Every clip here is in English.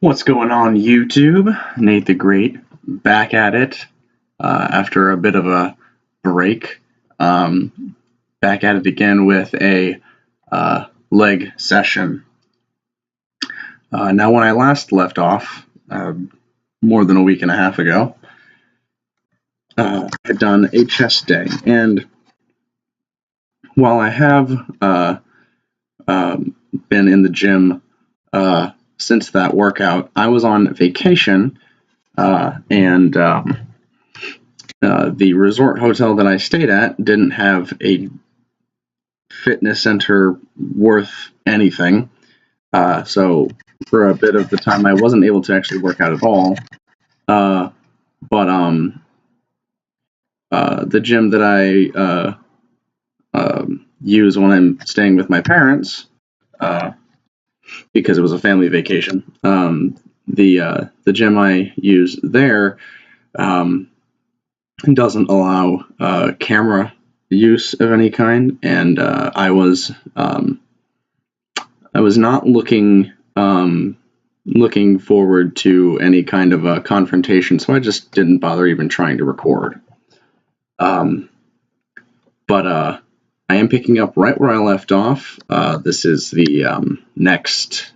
What's going on, YouTube? Nate the Great back at it after a bit of a break. Back at it again with a leg session. Now, when I last left off, more than a week and a half ago, I had done a chest day. And while I have been in the gym since that workout, I was on vacation, and the resort hotel that I stayed at didn't have a fitness center worth anything. So for a bit of the time, I wasn't able to actually work out at all. But the gym that I use when I'm staying with my parents, because it was a family vacation, the gym I use there doesn't allow camera use of any kind, and I was not looking forward to any kind of a confrontation, so I just didn't bother even trying to record. But I am picking up right where I left off. This is the next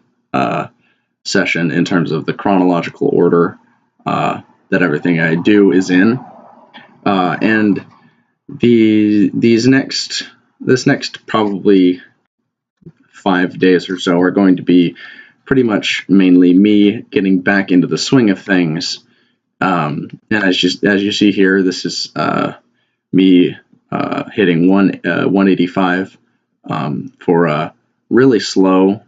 session in terms of the chronological order that everything I do is in. And this next probably 5 days or so are going to be pretty much mainly me getting back into the swing of things. And as you see here, this is me hitting 185 for a really slow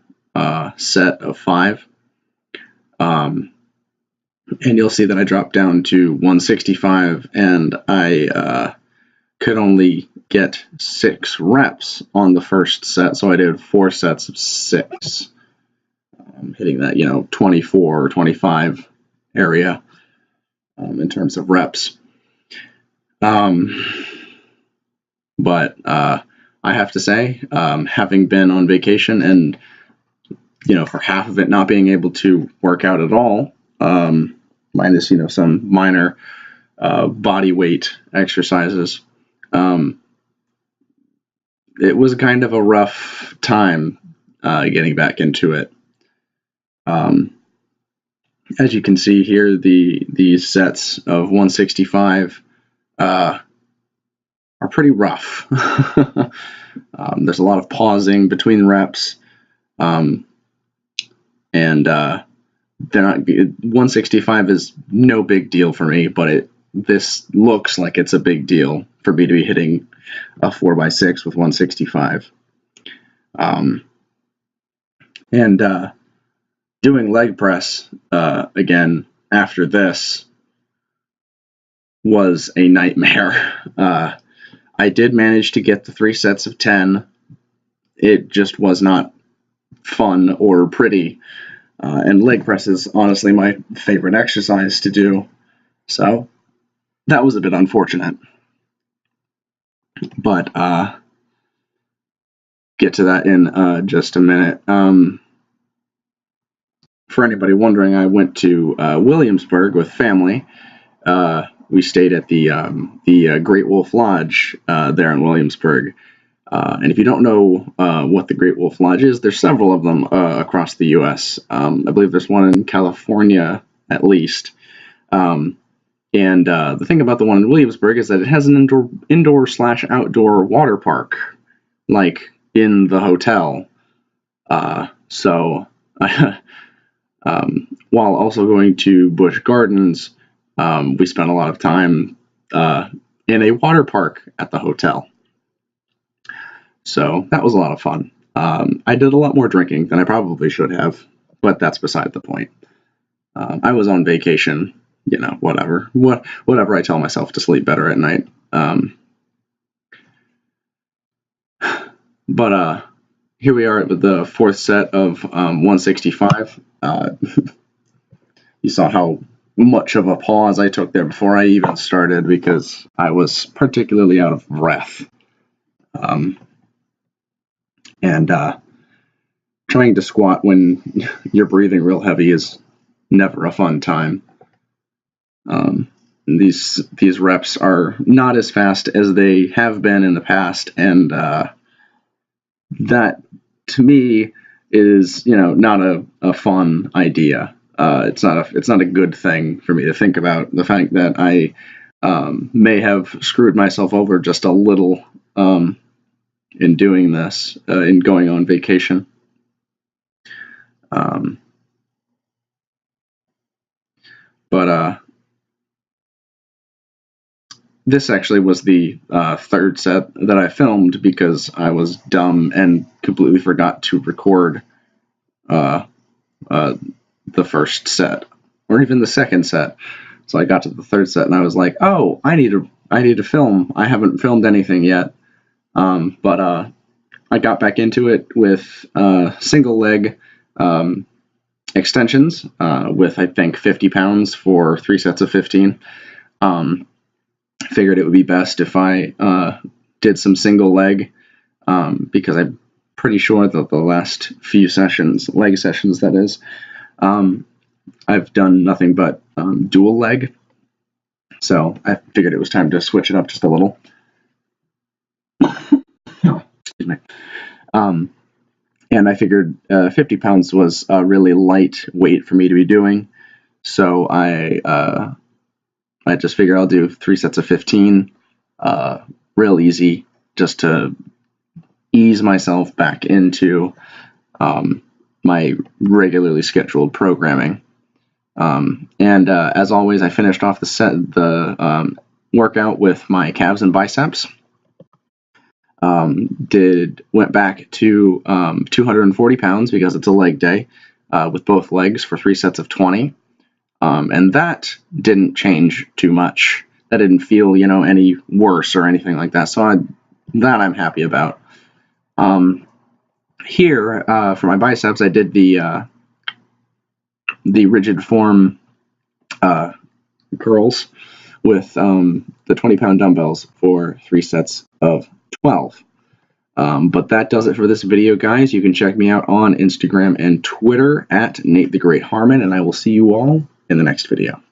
set of 5. And you'll see that I dropped down to 165, and I could only get 6 reps on the first set, so I did 4 sets of 6, hitting that 24 or 25 area in terms of reps. But I have to say, having been on vacation and for half of it not being able to work out at all, minus some minor body weight exercises, it was kind of a rough time getting back into it. As you can see here, these sets of 165 are pretty rough. There's a lot of pausing between reps, and they're not. 165 is no big deal for me, but this looks like it's a big deal for me to be hitting a 4x6 with 165. And doing leg press again after this was a nightmare. I did manage to get the 3 sets of 10. It just was not fun or pretty. And leg press is honestly my favorite exercise to do. So that was a bit unfortunate. But get to that in just a minute. For anybody wondering, I went to Williamsburg with family. We stayed at the Great Wolf Lodge there in Williamsburg. And if you don't know what the Great Wolf Lodge is, there's several of them across the U.S. I believe there's one in California at least. And the thing about the one in Williamsburg is that it has an indoor/outdoor water park, like in the hotel. So while also going to Busch Gardens, we spent a lot of time in a water park at the hotel. So that was a lot of fun. I did a lot more drinking than I probably should have, but that's beside the point. I was on vacation, whatever. Whatever I tell myself to sleep better at night. But here we are with the 4th set of 165. You saw how much of a pause I took there before I even started because I was particularly out of breath. And trying to squat when you're breathing real heavy is never a fun time. These reps are not as fast as they have been in the past, and that to me is, not a fun idea. It's not a good thing for me to think about, the fact that I may have screwed myself over just a little in doing this, in going on vacation. But this actually was the third set that I filmed, because I was dumb and completely forgot to record the first set, or even the second set. So I got to the third set and I was like, oh, I need to film. I haven't filmed anything yet. But I got back into it with single leg extensions with, I think, 50 pounds for 3 sets of 15. Figured it would be best if I did some single leg, because I'm pretty sure that the last few sessions, leg sessions that is, I've done nothing but dual leg. So I figured it was time to switch it up just a little. Excuse me. And I figured 50 pounds was a really light weight for me to be doing. So I just figured I'll do 3 sets of 15, real easy, just to ease myself back into my regularly scheduled programming. And as always, I finished off the workout with my calves and biceps. Went back to 240 pounds because it's a leg day, with both legs for 3 sets of 20. And that didn't change too much. That didn't feel, any worse or anything like that. So I'm happy about. Here, for my biceps, I did the rigid form curls with the 20-pound dumbbells for 3 sets of 12. But that does it for this video, guys. You can check me out on Instagram and Twitter at Nate the Great Harmon, and I will see you all in the next video.